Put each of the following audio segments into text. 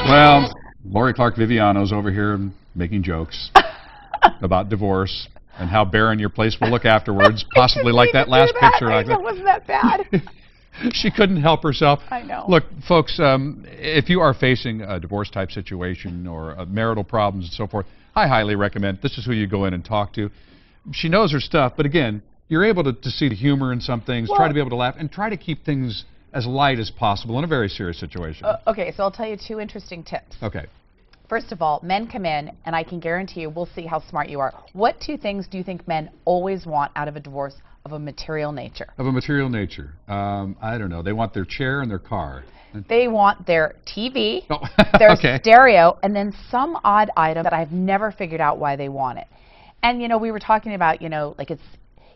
Well, Lori Clark Viviano's over here making jokes about divorce and how barren your place will look afterwards, possibly like that last picture. I know, wasn't that bad? She couldn't help herself. I know. Look, folks, if you are facing a divorce-type situation or marital problems and so forth, I highly recommend this is who you go in and talk to. She knows her stuff, but again, you're able to see the humor in some things, try to be able to laugh, and try to keep things as light as possible in a very serious situation. Okay, so I'll tell you 2 interesting tips. Okay. First of all, men come in, and I can guarantee you, we'll see how smart you are. What 2 things do you think men always want out of a divorce of a material nature? Of a material nature. I don't know. They want their chair and their car. They want their TV, their stereo, and then some odd item that I've never figured out why they want it. And, you know, we were talking about, you know, like it's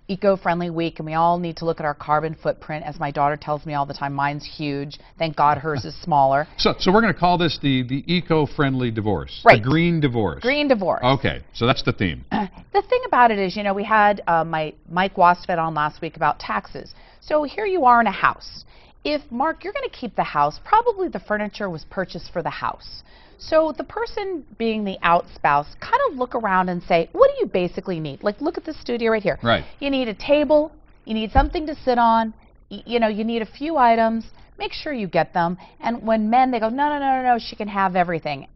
eco-friendly week, and we all need to look at our carbon footprint. As my daughter tells me all the time, mine's huge. Thank God hers is smaller. So we're going to call this the eco-friendly divorce. Right. The green divorce. Green divorce. Okay, so that's the theme. The thing about it is, you know, we had my Mike Wasfed on last week about taxes. So here you are in a house. If, Mark, you're going to keep the house, probably the furniture was purchased for the house. So the person being the out spouse kind of look around and say, what do you basically need? Like, look at the studio right here. Right. You need a table, you need something to sit on, you know, you need a few items. Make sure you get them. And when men, they go, no, she can have everything.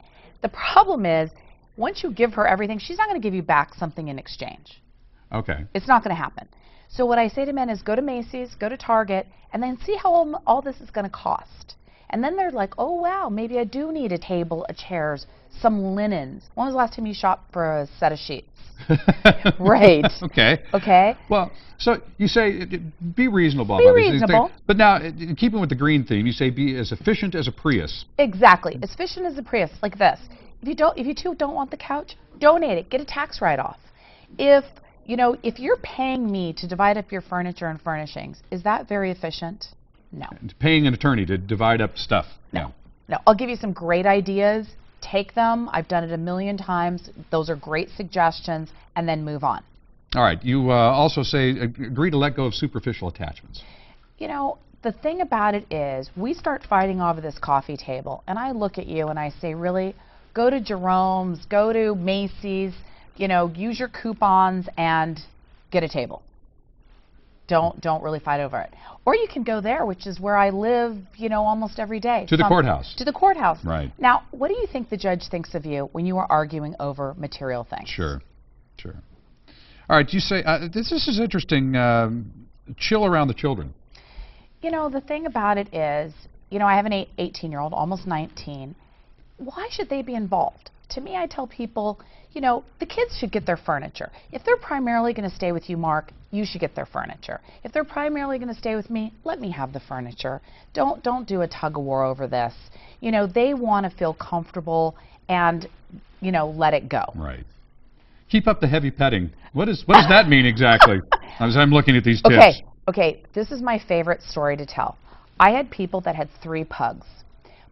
The problem is, once you give her everything, she's not going to give you back something in exchange. Okay. It's not going to happen. So what I say to men is go to Macy's, go to Target, and then see how all this is going to cost. And then they're like, oh, wow, maybe I do need a table, a chairs, some linens. When was the last time you shopped for a set of sheets? Right. Okay. Okay. Well, so you say be reasonable. Be reasonable. But now, in keeping with the green theme, you say be as efficient as a Prius. Exactly. As efficient as a Prius, like this. If you two don't want the couch, donate it. Get a tax write-off. If you're paying me to divide up your furniture and furnishings, is that very efficient? No. Paying an attorney to divide up stuff? No. No. I'll give you some great ideas. Take them. I've done it a million times. Those are great suggestions, and then move on. All right. You also say agree to let go of superficial attachments. You know, the thing about it is we start fighting over this coffee table, and I look at you and I say, really? Go to Jerome's, go to Macy's, you know, use your coupons and get a table. Don't really fight over it. Or you can go there, which is where I live, you know, almost every day. To the courthouse. To the courthouse. Right. Now, what do you think the judge thinks of you when you are arguing over material things? Sure. Sure. All right. You say, this is interesting, chill around the children. You know, the thing about it is, you know, I have an 18-year-old, almost 19. Why should they be involved? To me, I tell people, you know, the kids should get their furniture. If they're primarily going to stay with you, Mark, you should get their furniture. If they're primarily going to stay with me, let me have the furniture. Don't do a tug-of-war over this. You know, they want to feel comfortable and, you know, let it go. Right. Keep up the heavy petting. What does that mean exactly? As I'm looking at these tips. Okay, this is my favorite story to tell. I had people that had 3 pugs.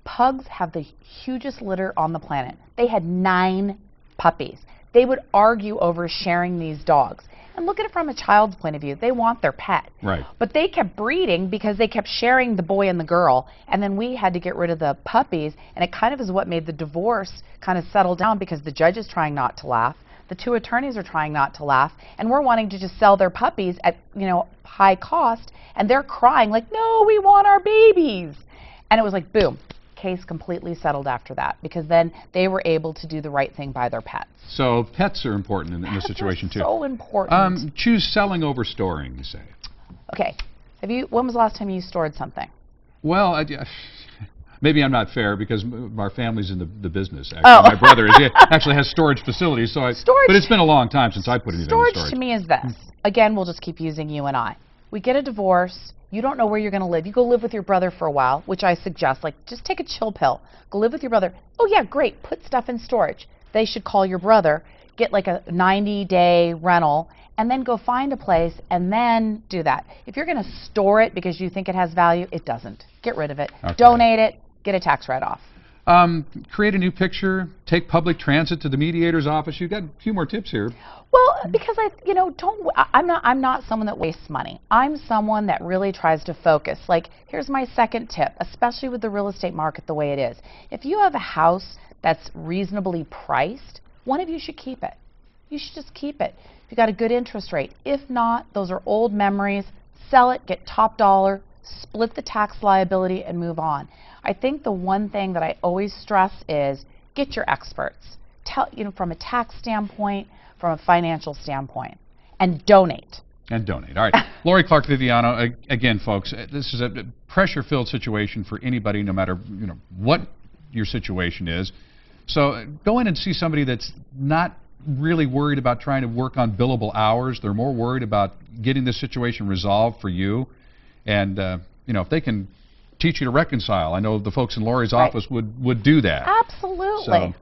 Pugs have the hugest litter on the planet. They had 9 puppies. They would argue over sharing these dogs. And look at it from a child's point of view. They want their pet. Right. But they kept breeding because they kept sharing the boy and the girl. And then we had to get rid of the puppies. And it kind of is what made the divorce kind of settle down because the judge is trying not to laugh. The 2 attorneys are trying not to laugh. And we're wanting to just sell their puppies at, you know, high cost. And they're crying like, no, we want our babies. And it was like, boom. Case completely settled after that because then they were able to do the right thing by their pets. So pets are important in this situation too. So important. Choose selling over storing, you say. Okay. When was the last time you stored something? Well, maybe I'm not fair because our family's in the business. Actually. My brother actually has storage facilities, but it's been a long time since I put anything in storage. Storage to me is this. Again, we'll just keep using you and I. We get a divorce. You don't know where you're going to live. You go live with your brother for a while, which I suggest. Like, just take a chill pill. Go live with your brother. Oh, yeah, great. Put stuff in storage. They should call your brother, get like a 90-day rental, and then go find a place and then do that. If you're going to store it because you think it has value, it doesn't. Get rid of it. Okay. Donate it. Get a tax write-off. Create a new picture. Take public transit to the mediator's office. You've got a few more tips here. Well, because I'm not someone that wastes money. I'm someone that really tries to focus. Like, here's my second tip, especially with the real estate market the way it is. If you have a house that's reasonably priced, one of you should keep it. You should just keep it. You got a good interest rate. If not, those are old memories. Sell it, get top dollar, split the tax liability, and move on. I think the one thing that I always stress is get your experts. Tell, from a tax standpoint, from a financial standpoint, and donate. And donate. All right. Lori Clark Viviano, again, folks, this is a pressure-filled situation for anybody, no matter what your situation is. So go in and see somebody that's not really worried about trying to work on billable hours. They're more worried about getting this situation resolved for you. And, if they can teach you to reconcile, I know the folks in Lori's office would do that. Absolutely. So.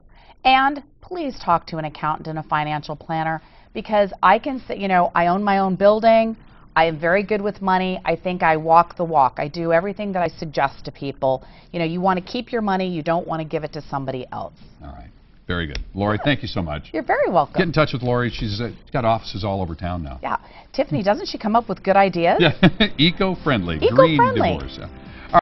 And please talk to an accountant and a financial planner, because I can say, I own my own building. I am very good with money. I think I walk the walk. I do everything that I suggest to people. You want to keep your money. You don't want to give it to somebody else. All right. Very good. Lori, thank you so much. You're very welcome. Get in touch with Lori. She's got offices all over town now. Yeah. Tiffany, doesn't she come up with good ideas? Yeah. Eco-friendly. Eco-friendly. Green divorce. Yeah.